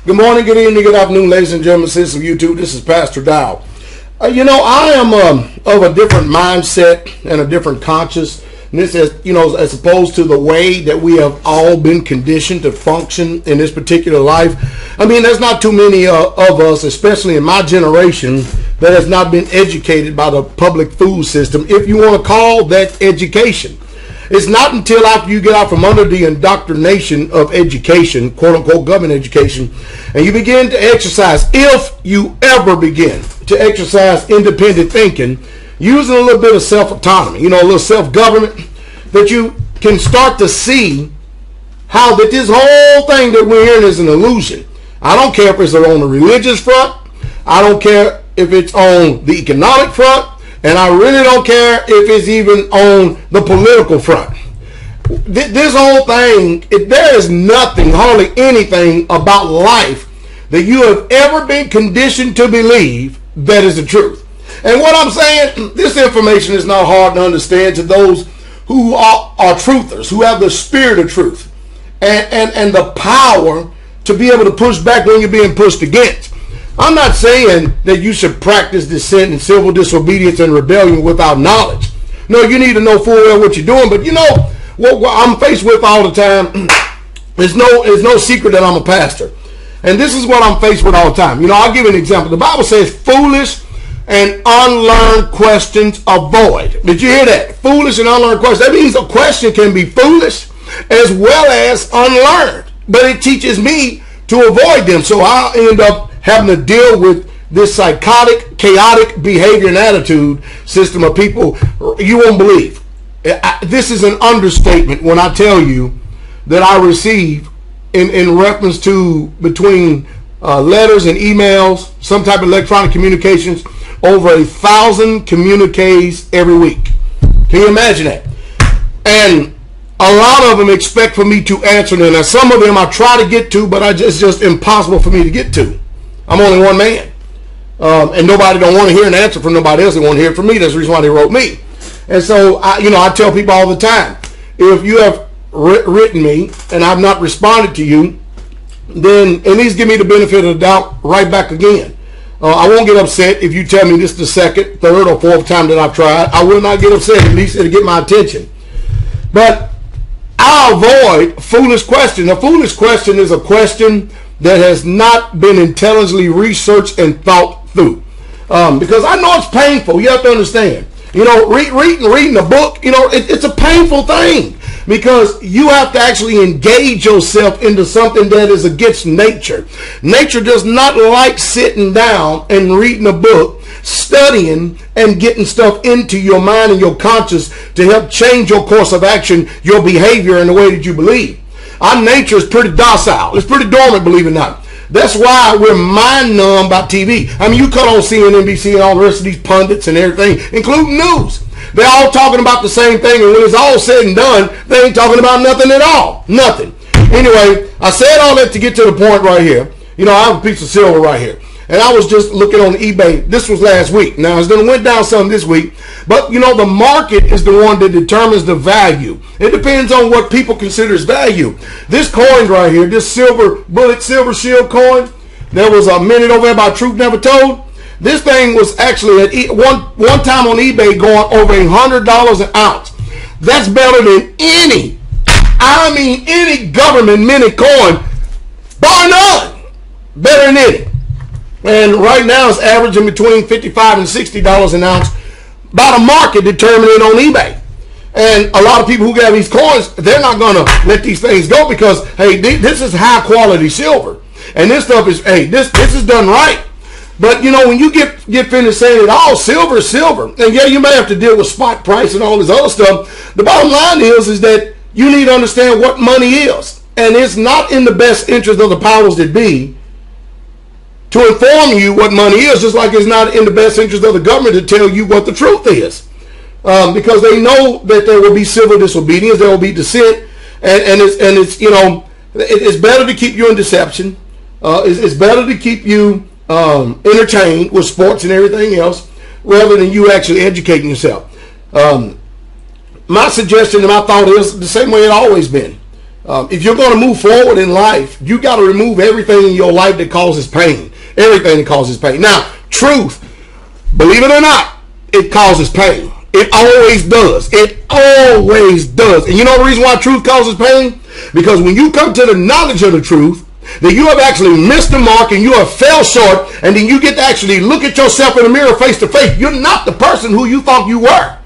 Good morning, good evening, good afternoon, ladies and gentlemen, citizens of YouTube. This is Pastor Dow. I am of a different mindset and a different consciousness, as opposed to the way that we have all been conditioned to function in this particular life. I mean, there's not too many of us, especially in my generation, that has not been educated by the public food system, if you want to call that education. It's not until after you get out from under the indoctrination of education, quote unquote government education, and you begin to exercise, if you ever begin to exercise independent thinking, using a little bit of self-autonomy, a little self-government, that you can start to see how that this whole thing that we're hearing is an illusion. I don't care if it's on the religious front. I don't care if it's on the economic front. And I really don't care if it's even on the political front. This whole thing, there is nothing, hardly anything about life that you have ever been conditioned to believe that is the truth. And what I'm saying, this information is not hard to understand to those who are truthers, who have the spirit of truth and the power to be able to push back when you're being pushed against. I'm not saying that you should practice dissent and civil disobedience and rebellion without knowledge. No, you need to know full well what you're doing. But what I'm faced with all the time, it's no secret that I'm a pastor. And this is what I'm faced with all the time. I'll give you an example. The Bible says foolish and unlearned questions avoid. Did you hear that? Foolish and unlearned questions. That means a question can be foolish as well as unlearned. But it teaches me to avoid them. So I'll end up having to deal with this psychotic, chaotic behavior and attitude system of people you won't believe. This is an understatement when I tell you that I receive in reference to between letters and emails, some type of electronic communications, over 1,000 communiques every week. Can you imagine that? And a lot of them expect for me to answer them. Now, some of them I try to get to, but it's just impossible for me to get to. I'm only one man. And nobody don't want to hear an answer from nobody else. They want to hear it from me. That's the reason why they wrote me. And so, I tell people all the time, if you have written me and I've not responded to you, then at least give me the benefit of the doubt right back again. I won't get upset if you tell me this is the second, third, or fourth time that I've tried. I will not get upset. At least it'll get my attention. But I'll avoid foolish questions. A foolish question is a question that has not been intelligently researched and thought through. Because I know it's painful. You have to understand. Reading a book, it's a painful thing. Because you have to actually engage yourself into something that is against nature. Nature does not like sitting down and reading a book, studying and getting stuff into your mind and your conscience to help change your course of action, your behavior, and the way that you believe. Our nature is pretty docile. It's pretty dormant, believe it or not. That's why we're mind numb about TV. I mean, you cut on CNN, NBC, and all the rest of these pundits and everything, including news. They're all talking about the same thing, and when it's all said and done, they ain't talking about nothing at all. Nothing. Anyway, I said all that to get to the point right here. I have a piece of silver right here. And I was just looking on eBay. This was last week. Now, it's going to went down some this week. But, the market is the one that determines the value. It depends on what people consider as value. This coin right here, this silver bullet, silver shield coin, there was a minute over there by Truth Never Told. This thing was actually at one time on eBay going over $100 an ounce. That's better than any government minute coin, bar none. Better than any. And right now it's averaging between $55 and $60 an ounce by the market determining on eBay. And a lot of people who got these coins, they're not going to let these things go because, hey, this is high quality silver. And this stuff is, hey, this is done right. But, when you get finished saying it, silver is silver. And yeah, you may have to deal with spot price and all this other stuff. The bottom line is that you need to understand what money is. And it's not in the best interest of the powers that be to inform you what money is, just like it's not in the best interest of the government to tell you what the truth is. Because they know that there will be civil disobedience, there will be dissent, and it's better to keep you in deception. It's better to keep you entertained with sports and everything else rather than you actually educating yourself. My suggestion and my thought is the same way it's always been. If you're going to move forward in life, you got to remove everything in your life that causes pain. Everything that causes pain. Now, truth, believe it or not, it causes pain. It always does. It always does. And you know the reason why truth causes pain? Because when you come to the knowledge of the truth, that you have actually missed the mark and you have fell short, and then you get to actually look at yourself in the mirror face to face. You're not the person who you thought you were.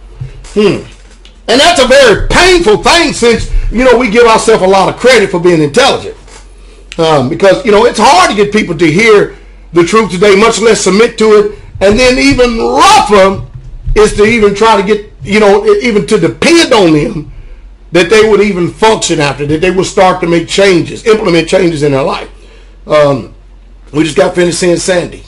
And that's a very painful thing, since, you know, we give ourselves a lot of credit for being intelligent. Because, you know, it's hard to get people to hear the truth today, much less submit to it. And then even rougher is to even try to get, you know, even to depend on them, that they would even function after, that they would start to make changes, implement changes in their life. We just got finished seeing Sandy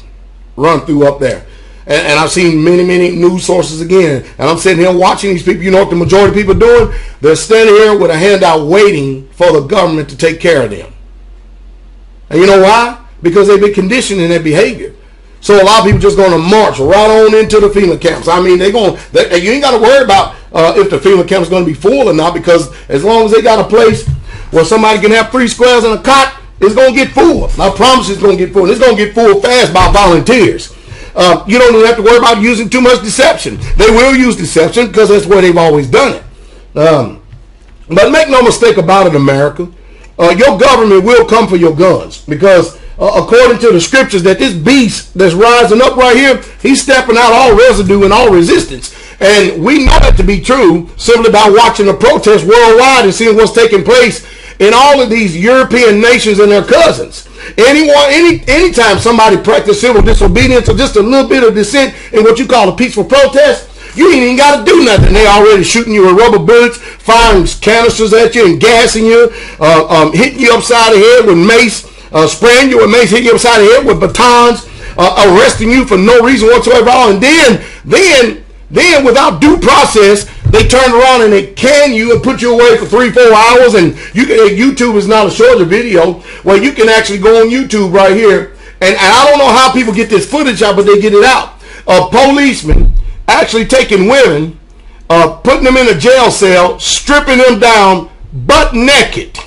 run through up there. And I've seen many, many news sources again. And I'm sitting here watching these people. You know what the majority of people are doing? They're standing here with a handout waiting for the government to take care of them. And you know why? Because they've been conditioned in their behavior. So a lot of people just going to march right on into the FEMA camps. I mean, you ain't got to worry about if the FEMA camp is going to be full or not, because as long as they got a place where somebody can have 3 squares and a cot, it's going to get full. I promise it's going to get full. It's going to get full fast by volunteers. You don't even have to worry about using too much deception. They will use deception because that's where they've always done it. But make no mistake about it, America. Your government will come for your guns, because according to the scriptures, that this beast that's rising up right here, he's stepping out all residue and all resistance. And we know that to be true simply by watching the protests worldwide and seeing what's taking place in all of these European nations and their cousins. Anytime somebody practices civil disobedience or just a little bit of dissent in what you call a peaceful protest, you ain't even got to do nothing. They already shooting you with rubber bullets, firing canisters at you and gassing you, hitting you upside the head with mace, spraying you with mace, hitting you upside the head with batons, arresting you for no reason whatsoever. And then without due process, they turn around and they can you and put you away for 3-4 hours. And YouTube is not a shorter video where you can actually go on YouTube right here. And I don't know how people get this footage out, but they get it out. Policemen actually taking women, putting them in a jail cell, stripping them down butt naked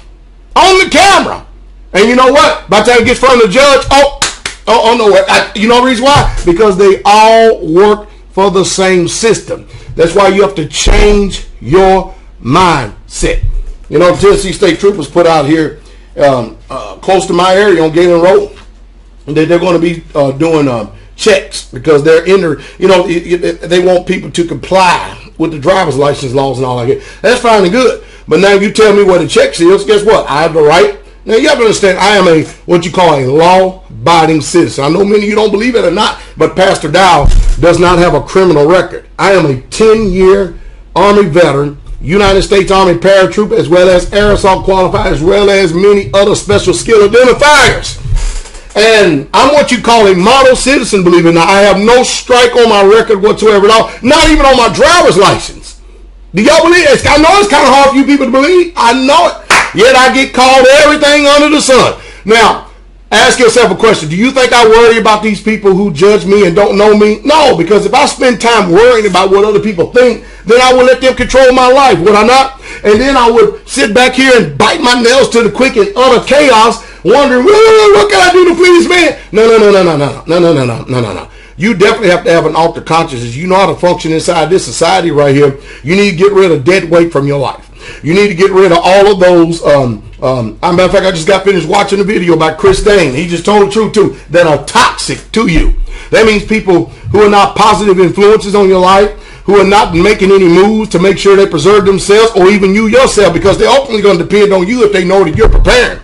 on the camera. And you know what? By the time it gets in front of the judge, oh no, you know the reason why? Because they all work for the same system. That's why you have to change your mindset. You know, Tennessee State Troopers put out here close to my area on Galen Road that they're going to be doing checks, because they're in there, you know, they want people to comply with the driver's license laws and all like that. That's fine and good. But now you tell me what a check is, guess what? I have the right. Now you have to understand, I am what you call a law-abiding citizen. I know many of you don't believe it or not, but Pastor Dow does not have a criminal record. I am a 10-year Army veteran, United States Army paratrooper, as well as air assault qualified, as well as many other special skill identifiers. And I'm what you call a model citizen, believe it or not. I have no strike on my record whatsoever at all, not even on my driver's license. Do y'all believe it? I know it's kind of hard for you people to believe. I know it. Yet I get called everything under the sun. Now, ask yourself a question. Do you think I worry about these people who judge me and don't know me? No, because if I spend time worrying about what other people think, then I would let them control my life, would I not? And then I would sit back here and bite my nails to the quick in utter chaos, wondering, what can I do to please man? No. You definitely have to have an altered consciousness. You know how to function inside this society right here. You need to get rid of dead weight from your life. You need to get rid of all of those. Matter of fact, I just got finished watching a video by Chris Dane. He just told the truth too, that are toxic to you. That means people who are not positive influences on your life, who are not making any moves to make sure they preserve themselves, or even you yourself, because they're ultimately going to depend on you if they know that you're preparing.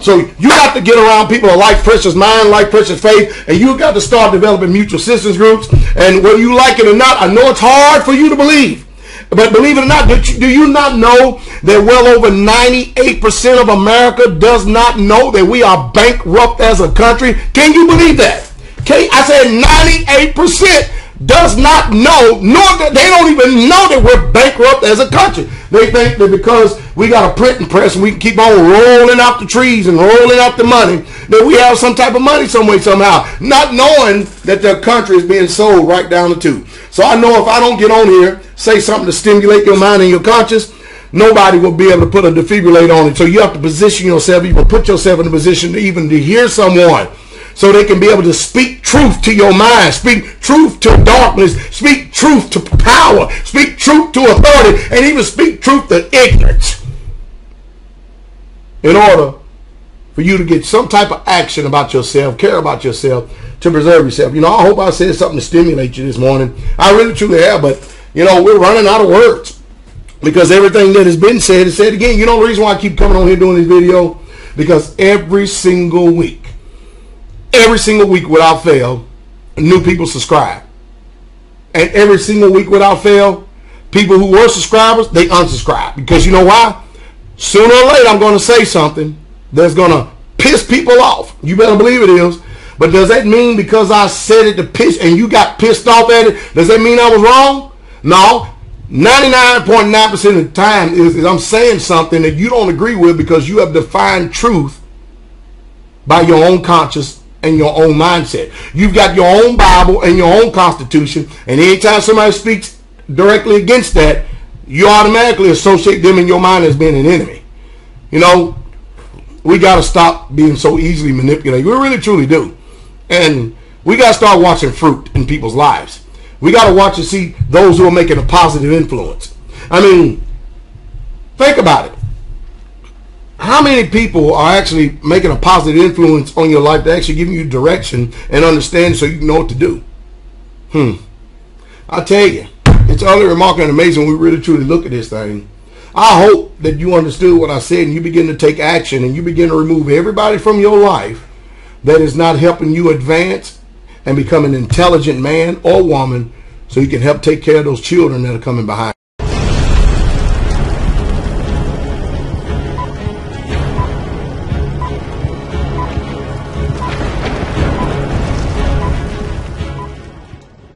So you got to get around people of like precious mind, like precious faith, and you got to start developing mutual assistance groups. And whether you like it or not, I know it's hard for you to believe, but believe it or not, do you not know that well over 98% of America does not know that we are bankrupt as a country? Can you believe that? I said 98% does not know, nor that they don't even know that we're bankrupt as a country. They think that because we got a printing press and we can keep on rolling out the trees and rolling out the money, that we have some type of money some way, somehow, not knowing that their country is being sold right down the tube. So I know if I don't get on here, say something to stimulate your mind and your conscience, nobody will be able to put a defibrillator on it. So you have to position yourself, you will put yourself in a position to even to hear someone, so they can be able to speak truth to your mind, speak truth to darkness, speak truth to power, speak truth to authority, and even speak truth to ignorance, in order for you to get some type of action about yourself, care about yourself, to preserve yourself. You know, I hope I said something to stimulate you this morning. I really truly have, but, you know, we're running out of words because everything that has been said is said again. You know the reason why I keep coming on here doing this video? Because every single week without fail, new people subscribe. And every single week without fail, people who were subscribers, they unsubscribe. Because you know why? Sooner or later, I'm going to say something that's going to piss people off. You better believe it is. But does that mean because I said it to piss and you got pissed off at it, does that mean I was wrong? No. 99.9% of the time is I'm saying something that you don't agree with because you have defined truth by your own conscience and your own mindset. You've got your own Bible and your own Constitution, and anytime somebody speaks directly against that, you automatically associate them in your mind as being an enemy. You know, we got to stop being so easily manipulated. We really truly do. And we got to start watching fruit in people's lives. We got to watch and see those who are making a positive influence. I mean, think about it. How many people are actually making a positive influence on your life, to actually giving you direction and understanding so you know what to do? I tell you, it's utterly remarkable and amazing when we really truly look at this thing. I hope that you understood what I said and you begin to take action and you begin to remove everybody from your life that is not helping you advance and become an intelligent man or woman, so you can help take care of those children that are coming behind.